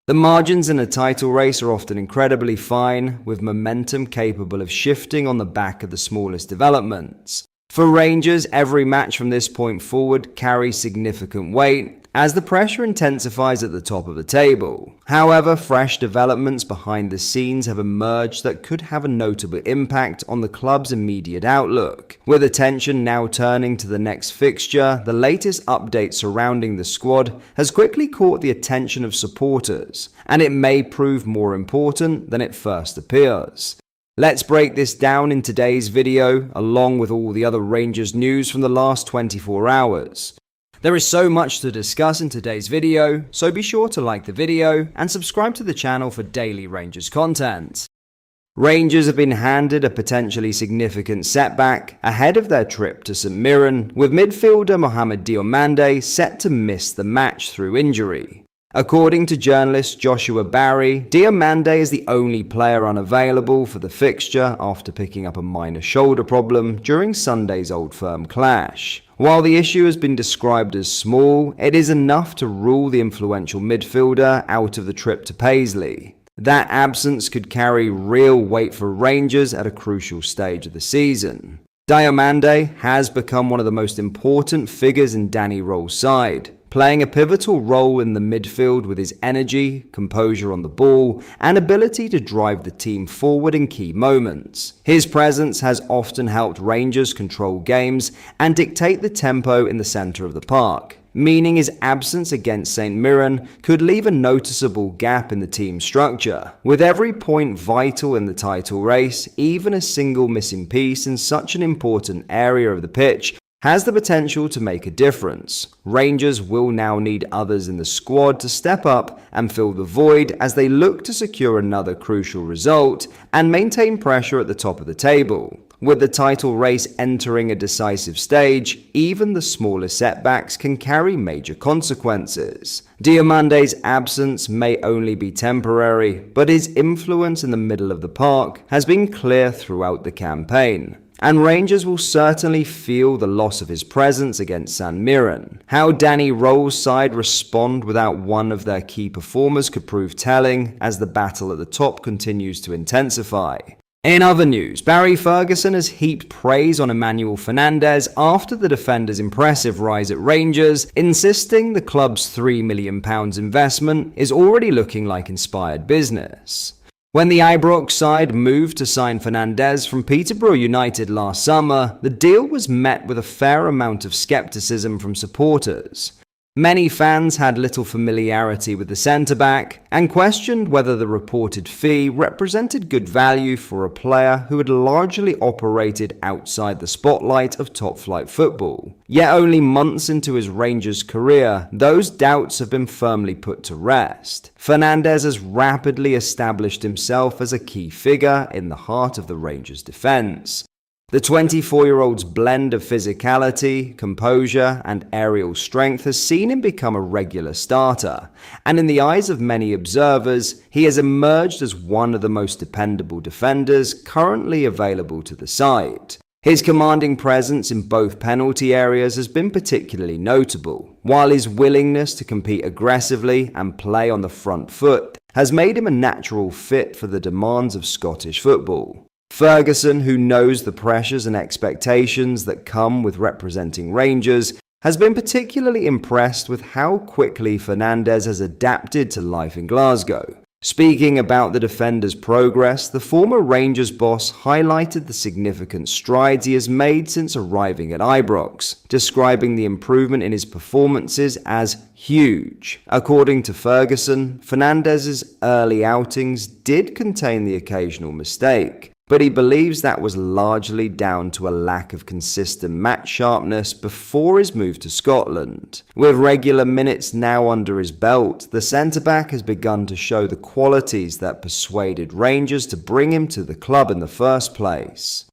The margins in a title race are often incredibly fine, with momentum capable of shifting on the back of the smallest developments. For Rangers, every match from this point forward carries significant weight, as the pressure intensifies at the top of the table. However, fresh developments behind the scenes have emerged that could have a notable impact on the club's immediate outlook. With attention now turning to the next fixture, the latest update surrounding the squad has quickly caught the attention of supporters, and it may prove more important than it first appears. Let's break this down in today's video, along with all the other Rangers news from the last 24 hours. There is so much to discuss in today's video, so be sure to like the video and subscribe to the channel for daily Rangers content. Rangers have been handed a potentially significant setback ahead of their trip to St Mirren, with midfielder Mohamed Diamande set to miss the match through injury. According to journalist Joshua Barry, Diamande is the only player unavailable for the fixture after picking up a minor shoulder problem during Sunday's Old Firm clash. While the issue has been described as small, it is enough to rule the influential midfielder out of the trip to Paisley. That absence could carry real weight for Rangers at a crucial stage of the season. Diamande has become one of the most important figures in Danny Roll's side, playing a pivotal role in the midfield with his energy, composure on the ball, and ability to drive the team forward in key moments. His presence has often helped Rangers control games and dictate the tempo in the centre of the park, meaning his absence against St Mirren could leave a noticeable gap in the team structure. With every point vital in the title race, even a single missing piece in such an important area of the pitch has the potential to make a difference. Rangers will now need others in the squad to step up and fill the void as they look to secure another crucial result and maintain pressure at the top of the table. With the title race entering a decisive stage, even the smallest setbacks can carry major consequences. Diamande's absence may only be temporary, but his influence in the middle of the park has been clear throughout the campaign, and Rangers will certainly feel the loss of his presence against St Mirren. How Danny Roll's side respond without one of their key performers could prove telling as the battle at the top continues to intensify. In other news, Barry Ferguson has heaped praise on Emmanuel Fernandez after the defender's impressive rise at Rangers, insisting the club's £3 million investment is already looking like inspired business. When the Ibrox side moved to sign Fernandez from Peterborough United last summer, the deal was met with a fair amount of skepticism from supporters. Many fans had little familiarity with the centre-back and questioned whether the reported fee represented good value for a player who had largely operated outside the spotlight of top-flight football. Yet only months into his Rangers career, those doubts have been firmly put to rest. Fernandez has rapidly established himself as a key figure in the heart of the Rangers' defence. The 24-year-old's blend of physicality, composure, and aerial strength has seen him become a regular starter, and in the eyes of many observers, he has emerged as one of the most dependable defenders currently available to the side. His commanding presence in both penalty areas has been particularly notable, while his willingness to compete aggressively and play on the front foot has made him a natural fit for the demands of Scottish football. Ferguson, who knows the pressures and expectations that come with representing Rangers, has been particularly impressed with how quickly Fernandez has adapted to life in Glasgow. Speaking about the defender's progress, the former Rangers boss highlighted the significant strides he has made since arriving at Ibrox, describing the improvement in his performances as huge. According to Ferguson, Fernandez's early outings did contain the occasional mistake, but he believes that was largely down to a lack of consistent match sharpness before his move to Scotland. With regular minutes now under his belt, the centre-back has begun to show the qualities that persuaded Rangers to bring him to the club in the first place.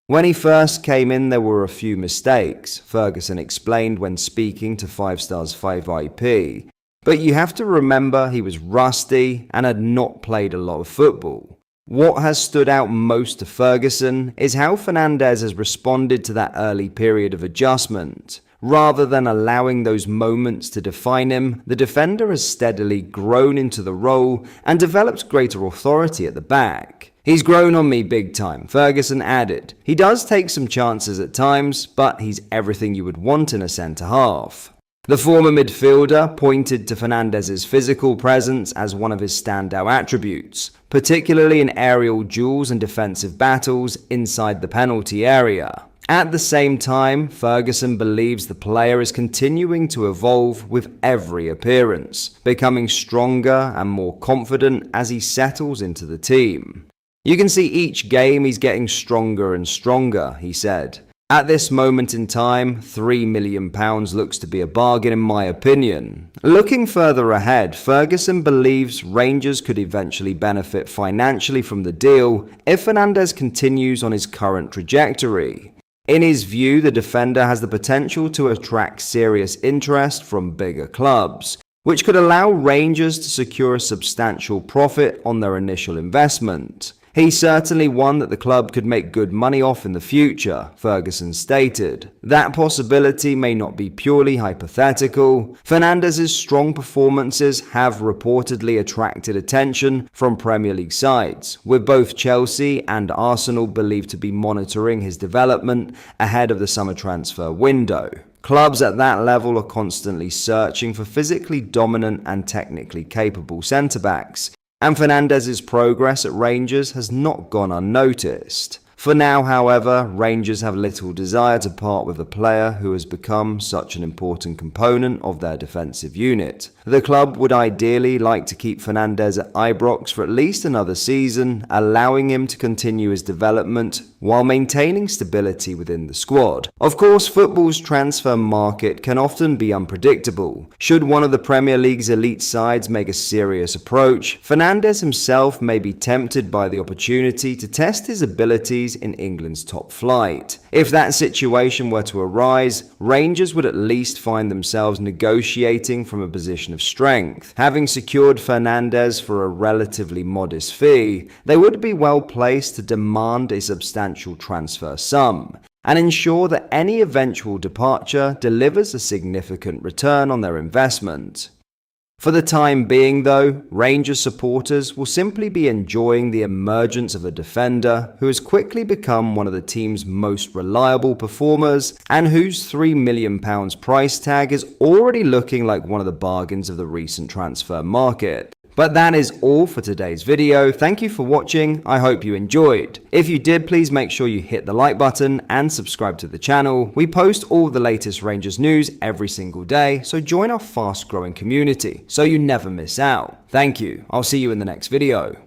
When he first came in, there were a few mistakes, Ferguson explained when speaking to 5 Stars 5 IP, but you have to remember he was rusty and had not played a lot of football. What has stood out most to Ferguson is how Fernandez has responded to that early period of adjustment. Rather than allowing those moments to define him, the defender has steadily grown into the role and developed greater authority at the back. He's grown on me big time, Ferguson added. He does take some chances at times, but he's everything you would want in a centre-half. The former midfielder pointed to Fernandez's physical presence as one of his standout attributes, particularly in aerial duels and defensive battles inside the penalty area. At the same time, Ferguson believes the player is continuing to evolve with every appearance, becoming stronger and more confident as he settles into the team. You can see each game he's getting stronger and stronger, he said. At this moment in time, £3 million looks to be a bargain in my opinion. Looking further ahead, Ferguson believes Rangers could eventually benefit financially from the deal if Fernandez continues on his current trajectory. In his view, the defender has the potential to attract serious interest from bigger clubs, which could allow Rangers to secure a substantial profit on their initial investment. He's certainly one that the club could make good money off in the future, Ferguson stated. That possibility may not be purely hypothetical. Fernandez's strong performances have reportedly attracted attention from Premier League sides, with both Chelsea and Arsenal believed to be monitoring his development ahead of the summer transfer window. Clubs at that level are constantly searching for physically dominant and technically capable centre-backs, and Fernandez's progress at Rangers has not gone unnoticed. For now, however, Rangers have little desire to part with a player who has become such an important component of their defensive unit. The club would ideally like to keep Fernandez at Ibrox for at least another season, allowing him to continue his development while maintaining stability within the squad. Of course, football's transfer market can often be unpredictable. Should one of the Premier League's elite sides make a serious approach, Fernandez himself may be tempted by the opportunity to test his abilities in England's top flight. If that situation were to arise, Rangers would at least find themselves negotiating from a position of strength. Having secured Fernandez for a relatively modest fee, they would be well placed to demand a substantial transfer sum and ensure that any eventual departure delivers a significant return on their investment. For the time being, though, Rangers supporters will simply be enjoying the emergence of a defender who has quickly become one of the team's most reliable performers and whose £3 million price tag is already looking like one of the bargains of the recent transfer market. But that is all for today's video. Thank you for watching. I hope you enjoyed. If you did, please make sure you hit the like button and subscribe to the channel. We post all the latest Rangers news every single day, so join our fast growing community so you never miss out. Thank you. I'll see you in the next video.